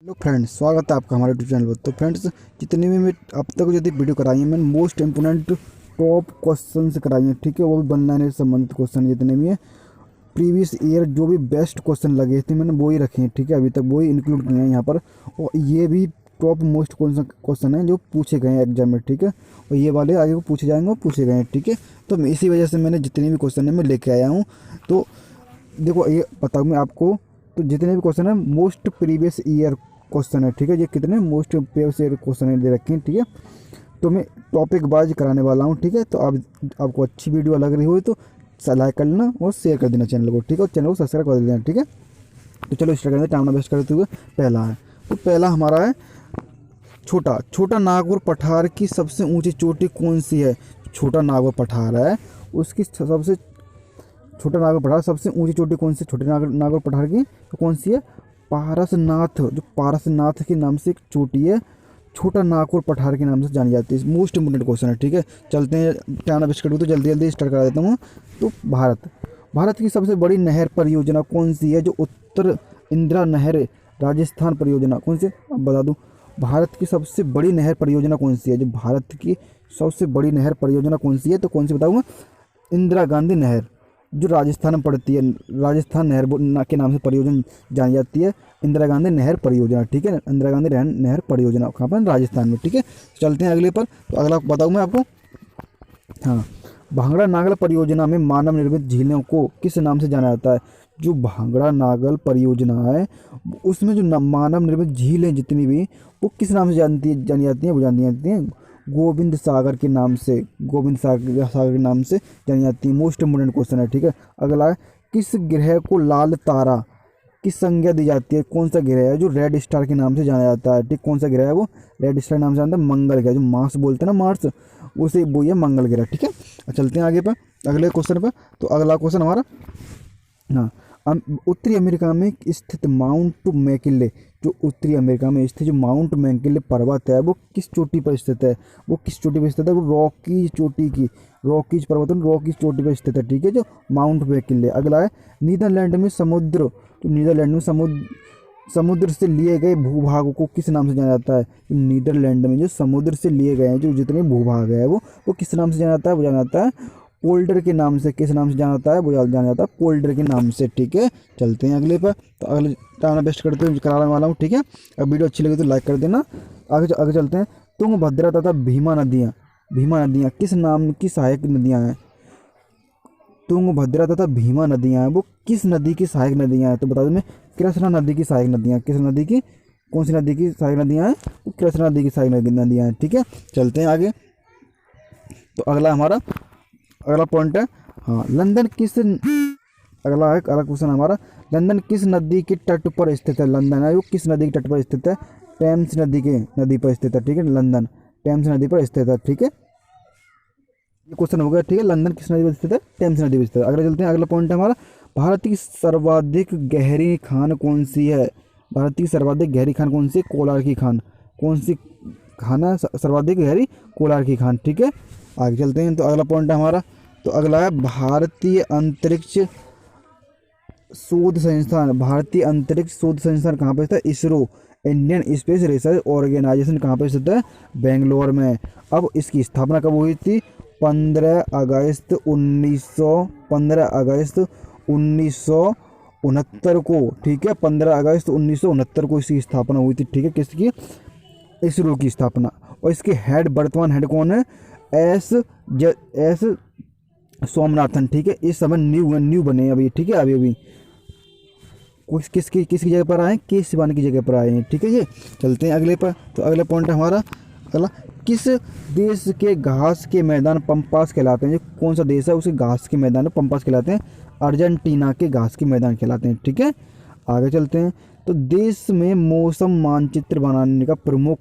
Hello friends, स्वागत है आपका हमारे यूट्यूब चैनल पर। तो फ्रेंड्स, जितने भी मैं अब तक जो वीडियो कराई है मैंने मोस्ट इंपोर्टेंट टॉप क्वेश्चन से कराई हैं, ठीक है। वो भी 1 लाइन से संबंधित क्वेश्चन जितने भी हैं, प्रीवियस ईयर जो भी बेस्ट क्वेश्चन लगे थे मैंने वो ही रखे हैं, ठीक है। अभी तक वो ही इंक्लूड किए हैं यहाँ पर। और ये भी टॉप मोस्ट क्वेश्चन हैं जो पूछे गए हैं एग्जाम में, ठीक है। और ये वाले आगे को पूछे जाएंगे, वो पूछे गए हैं, ठीक है। तो इसी वजह से मैंने जितने भी क्वेश्चन है मैं लेके आया हूँ। तो देखो, ये बताऊँ मैं आपको, तो जितने भी क्वेश्चन है मोस्ट प्रीवियस ईयर क्वेश्चन है, ठीक है। ये कितने मोस्ट प्रीवियस ईयर क्वेश्चन है दे रखे हैं, ठीक है। तो मैं टॉपिक वाइज कराने वाला हूँ, ठीक है। तो आप आपको अच्छी वीडियो लग रही हो तो लाइक कर लेना और शेयर कर देना चैनल को, ठीक है। और चैनल को सब्सक्राइब कर देना, ठीक है। तो चलो स्टार्ट करते हैं, टाइम ना वेस्ट करते हुए। पहला है, तो पहला हमारा है छोटा नागौर पठार की सबसे ऊंची चोटी कौन सी है। छोटा नागौर पठार है, उसकी सबसे छोटा नागौर पठार सबसे ऊंची चोटी कौन सी, छोटे नागौर पठार की तो कौन सी है, पारसनाथ। जो पारसनाथ के नाम से एक चोटी है, छोटा नागौर पठार के नाम से जानी जाती है। मोस्ट इंपोर्टेंट क्वेश्चन है, ठीक है। चलते हैं, टाइम वेस्ट कर दूँ तो जल्दी जल्दी स्टार्ट करा देता हूँ। तो भारत की सबसे बड़ी नहर परियोजना कौन सी है। जो उत्तर इंदिरा नहर राजस्थान परियोजना कौन सी, अब बता दूँ। भारत की सबसे बड़ी नहर परियोजना कौन सी है, जो भारत की सबसे बड़ी नहर परियोजना कौन सी है, तो कौन सी बताऊँगा, इंदिरा गांधी नहर, जो राजस्थान में पड़ती है। राजस्थान नहर के नाम से परियोजना जानी जाती है, इंदिरा गांधी नहर परियोजना, ठीक है। इंदिरा गांधी नहर परियोजना कहाँ पर, राजस्थान में, ठीक है। चलते हैं अगले पर। तो अगला बताऊँ मैं आपको, हाँ, भांगड़ा नागल परियोजना में मानव निर्मित झीलों को किस नाम से जाना जाता है। जो भांगड़ा नागल परियोजना है उसमें जो मानव निर्मित झीलें जितनी भी, वो किस नाम से जानी जाती हैं, वो जानी जाती हैं गोविंद सागर के नाम से, गोविंद सागर के नाम से जानी जाती है। मोस्ट इम्पोर्टेंट क्वेश्चन है, ठीक है। अगला है, किस ग्रह को लाल तारा की संज्ञा दी जाती है। कौन सा ग्रह है जो रेड स्टार के नाम से जाना जाता है, ठीक। कौन सा ग्रह है वो रेड स्टार के नाम से जानता है, मंगल ग्रह, जो मार्स बोलते हैं ना, मार्स, उसे वो है मंगल ग्रह, ठीक है। चलते हैं आगे पर, अगले क्वेश्चन पर। तो अगला क्वेश्चन हमारा, हाँ, उत्तरी अमेरिका में स्थित माउंट मैकिले, जो उत्तरी अमेरिका में स्थित जो माउंट मैकिले पर्वत है वो किस चोटी पर स्थित है। वो किस चोटी पर स्थित है, वो रॉकीज चोटी की, रॉकीज पर्वत रॉकीज चोटी पर स्थित है, ठीक है, जो माउंट मैकिले। अगला है, नीदरलैंड में समुद्र, तो नीदरलैंड में समुद्र से लिए गए भूभागों को किस नाम से जाना जाता है। तो नीदरलैंड में जो समुद्र से लिए गए हैं जो जितने भूभाग है वो किस नाम से जाना जाता है, वो जाना जाता है पोल्डर के नाम से। किस नाम से जाना जाता है, वो जाना जाता है पोल्डर के नाम से, ठीक है। चलते हैं अगले पर। तो अगले टाइम बेस्ट करते हुए कराने वाला हूँ, ठीक है। अब वीडियो अच्छी लगी तो लाइक कर देना। आगे चलते हैं। तुंगभद्रा तथा भीमा नदियाँ किस नाम की सहायक नदियाँ हैं। तुंगभद्रा तथा भीमा नदियाँ हैं, वो किस नदी की सहायक नदियाँ हैं। तो बता दूँ मैं, कृष्णा नदी की सहायक नदियाँ। किस नदी की, कौन सी नदी की सहायक नदियाँ हैं, वो कृष्णा नदी की सहायक नदियाँ हैं, ठीक है। चलते हैं आगे। तो अगला पॉइंट है, हाँ, अगला क्वेश्चन हमारा, लंदन किस नदी के तट पर स्थित है। लंदन है वो किस नदी के तट पर स्थित है, टेम्स नदी पर स्थित है, ठीक है। लंदन टेम्स नदी पर स्थित है, ठीक है। ये क्वेश्चन हो गया, ठीक है। लंदन किस नदी पर स्थित है, टेम्स नदी पर स्थित है। अगला चलते हैं, अगला पॉइंट है हमारा, भारत की सर्वाधिक गहरी खान कौन सी है। भारत की सर्वाधिक गहरी खान कौन सी है, कोलार की खान। कौन सी खान है सर्वाधिक गहरी, कोलार की खान, ठीक है। आगे चलते हैं। तो अगला पॉइंट है हमारा, तो अगला है, भारतीय अंतरिक्ष शोध संस्थान कहाँ पर स्थित है, ISRO, Indian space research organisation कहाँ पर स्थित है, बेंगलोर में। अब इसकी स्थापना कब हुई थी, 15 अगस्त 1969 को, ठीक है। 15 अगस्त 1969 को इसकी स्थापना हुई थी, ठीक है। किसकी, इसरो की स्थापना। और इसके वर्तमान हेड कौन है, एस सोमनाथन, ठीक है। इस समय न्यू बने अभी, ठीक है। अभी किसकी जगह पर आए, के सिवान की जगह पर आए हैं, ठीक है। ये चलते हैं अगले पर। तो अगला पॉइंट है हमारा, अगला, किस देश के घास के मैदान पंपास कहलाते हैं। जो कौन सा देश है उसके घास के मैदान पंपास कहलाते हैं, अर्जेंटीना के घास के मैदान कहलाते हैं, ठीक है। आगे चलते हैं। तो देश में मौसम मानचित्र बनाने का प्रमुख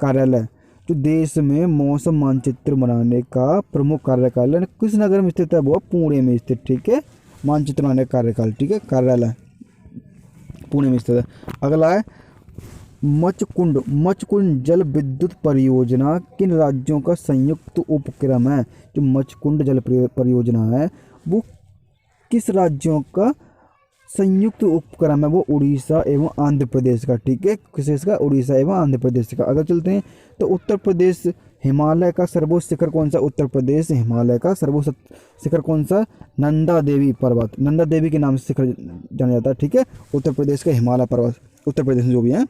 कार्यालय, जो देश में मौसम मानचित्र बनाने का प्रमुख कार्यालय किस नगर में स्थित है, वो पुणे में स्थित, ठीक है। मानचित्र बनाने का कार्यकाल, ठीक है, कार्यालय पुणे में स्थित है। अगला है, मचकुंड जल विद्युत परियोजना किन राज्यों का संयुक्त उपक्रम है। जो मचकुंड जल परियोजना है वो किस राज्यों का संयुक्त उपक्रम है वो उड़ीसा एवं आंध्र प्रदेश का, ठीक है, किस देश का, उड़ीसा एवं आंध्र प्रदेश का। अगर चलते हैं तो उत्तर प्रदेश हिमालय का सर्वोच्च शिखर कौन सा, उत्तर प्रदेश हिमालय का सर्वोच्च शिखर कौन सा, नंदा देवी पर्वत, नंदा देवी के नाम से शिखर जाना जाता है, ठीक है, उत्तर प्रदेश का हिमालय पर्वत, उत्तर प्रदेश में जो भी है।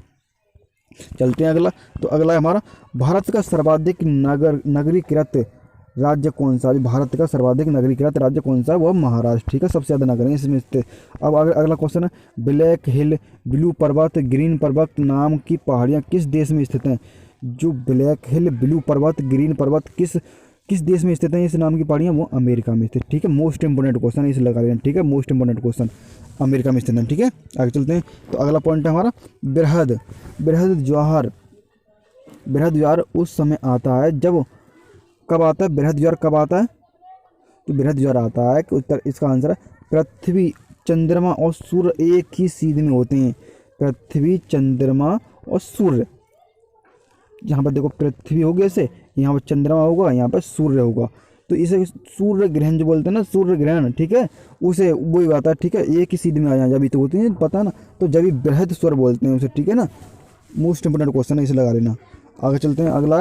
चलते हैं अगला, तो अगला है हमारा भारत का सर्वाधिक नगरीकृत राज्य कौन सा, भारत का सर्वाधिक नगरीकृत राज्य कौन सा, वह महाराष्ट्र, ठीक है, सबसे ज़्यादा नगर है इसमें स्थित। अब अगला क्वेश्चन है, ब्लैक हिल, ब्लू पर्वत, ग्रीन पर्वत नाम की पहाड़ियाँ किस देश में स्थित हैं। जो ब्लैक हिल, ब्लू पर्वत, ग्रीन पर्वत किस देश में स्थित है इस नाम की पहाड़ियाँ, वो अमेरिका में स्थित, ठीक है, मोस्ट इंपोर्टेंट क्वेश्चन है, इसे लगा लेना, ठीक है, मोस्ट इंपोर्टेंट क्वेश्चन, अमेरिका में स्थित है, ठीक है। आगे चलते हैं, तो अगला पॉइंट है हमारा बृहद ज्वार उस समय आता है जब, कब आता है बृहद ज्वार, कब आता है, तो बृहद ज्वार आता है कि उत्तर, इसका आंसर है पृथ्वी, चंद्रमा और सूर्य एक ही सीध में होते हैं, पृथ्वी, चंद्रमा और सूर्य, यहाँ पर देखो पृथ्वी होगी ऐसे, यहाँ पर चंद्रमा होगा, यहाँ पर सूर्य होगा, तो इसे सूर्य ग्रहण जो बोलते हैं ना, सूर्य ग्रहण, ठीक है, उसे वही बात है, ठीक है, एक ही सीध में आ जाए, जब तो होती है पता ना, तो जब भी बृहद स्वर बोलते हैं उसे, ठीक है ना, मोस्ट इंपोर्टेंट क्वेश्चन है, इसे लगा लेना। आगे चलते हैं, अगला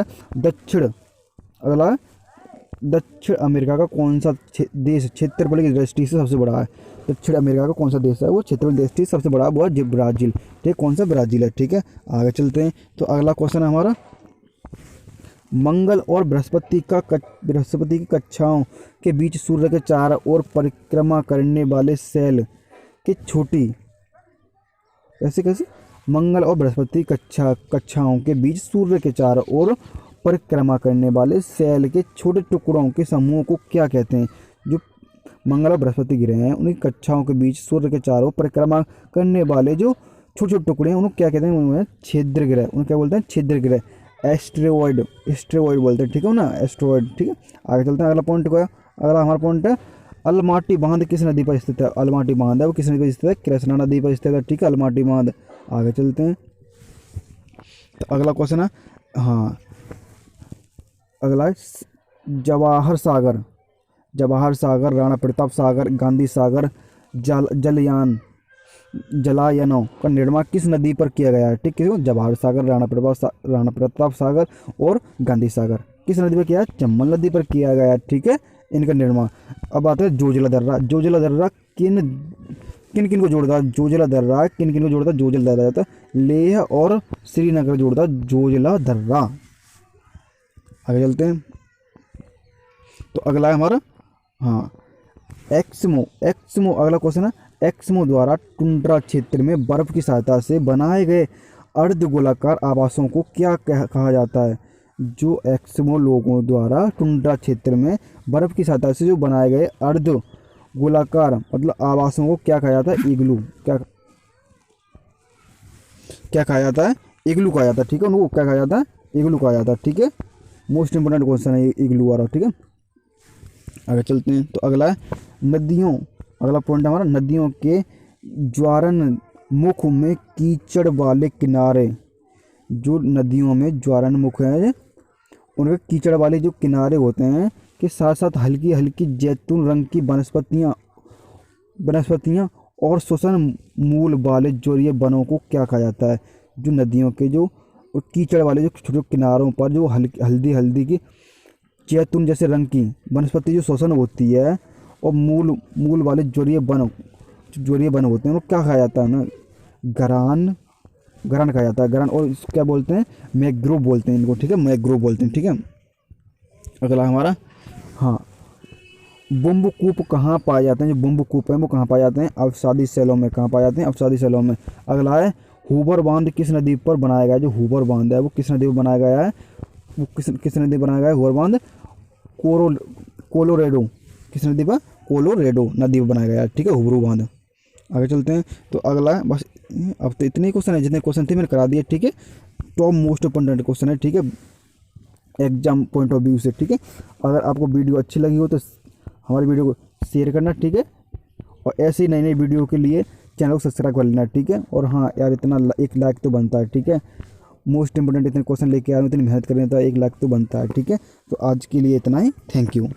है दक्षिण अमेरिका का कौन सा देश क्षेत्रफल की दृष्टि से सबसे बड़ा है, दक्षिण अमेरिका का कौन सा देश है वो क्षेत्रफल की दृष्टि से सबसे बड़ा है, वो है ब्राज़ील, ठीक, कौन सा, ब्राज़ील है, ठीक है। आगे चलते हैं, तो अगला क्वेश्चन है हमारा, मंगल और बृहस्पति की कक्षाओं के बीच सूर्य के चारों ओर परिक्रमा करने वाले सेल के छोटी, कैसे मंगल और बृहस्पति कक्षाओं के बीच सूर्य के चारों ओर परिक्रमा करने वाले सेल के छोटे टुकड़ों के समूह को क्या कहते हैं। जो मंगल और बृहस्पति ग्रह हैं उनकी कक्षाओं के बीच सूर्य के चारों परिक्रमा करने वाले जो छोटे छोटे टुकड़े हैं उनको क्या कहते हैं, उन्हें क्षेत्र ग्रह, उन्हें क्या बोलते हैं, क्षेत्र ग्रह, एस्ट्रॉयड बोलते हैं, ठीक है ना, एस्ट्रॉयड, ठीक है। आगे चलते हैं, अगला पॉइंट को, अगला हमारा पॉइंट है, अलमाटी बांध किस नदी पर स्थित है, अलमाटी बांध है वो किस नदी पर स्थित है, कृष्णा नदी पर स्थित है, ठीक है, अलमाटी बांध। आगे चलते हैं, तो अगला क्वेश्चन है, हाँ अगला है जवाहर सागर, राणा प्रताप सागर, गांधी सागर, जलायनों का निर्माण किस नदी पर किया गया है, ठीक है, जवाहर सागर, राणा प्रताप सागर और गांधी सागर किस नदी पर किया है, चंबल नदी पर किया गया है, ठीक है, इनका निर्माण। अब आता है जोजिला दर्रा किन किन को जोड़ता है, जोजिला दर्रा किन को जोड़ता है, जोजिला दर्रा जाता है लेह और श्रीनगर जोड़ता है जोजिला दर्रा। आगे चलते हैं, तो अगला है हमारा, हाँ एक्समो, अगला क्वेश्चन है, एक्समो द्वारा टुंड्रा क्षेत्र में बर्फ की सहायता से बनाए गए अर्धगोलाकार आवासों को क्या कहा जाता है। जो एक्समो लोगों द्वारा टुंड्रा क्षेत्र में बर्फ की सहायता से जो बनाए गए अर्धगोलाकार मतलब आवासों को क्या कहा जाता है, इग्लू, क्या कहा जाता है, इग्लू कहा जाता है, ठीक है, उनको क्या कहा जाता है, इग्लू कहा जाता है, ठीक है, मोस्ट इंपोर्टेंट क्वेश्चन है इग्लू वाला, ठीक है। आगे चलते हैं, तो अगला है नदियों, अगला पॉइंट हमारा, नदियों के ज्वारन मुख में कीचड़ वाले किनारे, जो नदियों में ज्वारन मुख है उनके कीचड़ वाले जो किनारे होते हैं के साथ साथ हल्की हल्की जैतून रंग की वनस्पतियाँ और श्वसन मूल वाले जलीय वनों को क्या कहा जाता है। जो नदियों के जो कीचड़ वाले जो छोटे किनारों पर जो हल्दी की जैतून जैसे रंग की वनस्पति जो श्वसन होती है और मूल वाले जलीय वन होते हैं उनको क्या कहा जाता है ना, गरान कहा जाता है, गरान, और इसको क्या बोलते हैं, मैंग्रोव बोलते हैं इनको, ठीक है, मैंग्रोव बोलते हैं, ठीक है। अगला हमारा, हाँ बुम्बकूप कहाँ पाए जाते हैं, जो बुम्बकूप हैं वो कहाँ पाए जाते हैं, अवसादी सेलों में, कहाँ पाए जाते हैं, अवसादी सेलों में। अगला है हूबर बांध किस नदी पर बनाया गया है, जो हूबर बांध है वो किस नदी पर बनाया गया है, वो किस नदी पर बनाया गया है, हूबर बांध कोलोरेडो, किस नदी पर, कोलोरेडो नदी पर बनाया गया है, ठीक है, हुबरू बांध। आगे चलते हैं, तो अगला है, बस अब तो इतने क्वेश्चन है, जितने क्वेश्चन थे मैंने करा दिए, ठीक है, टॉप मोस्ट इंपोर्टेंट क्वेश्चन है, ठीक है, एग्जाम पॉइंट ऑफ व्यू से, ठीक है। अगर आपको वीडियो अच्छी लगी हो तो हमारी वीडियो को शेयर करना, ठीक है, और ऐसे ही नई नई वीडियो के लिए चैनल को सब्सक्राइब कर लेना, ठीक है। और हाँ यार, इतना 1 लाइक तो बनता है, ठीक है, मोस्ट इंपोर्टेंट इतने क्वेश्चन लेके आ रहा हूँ, इतनी मेहनत कर रहे हैं तो 1 लाइक तो बनता है, ठीक है। तो आज के लिए इतना ही, थैंक यू।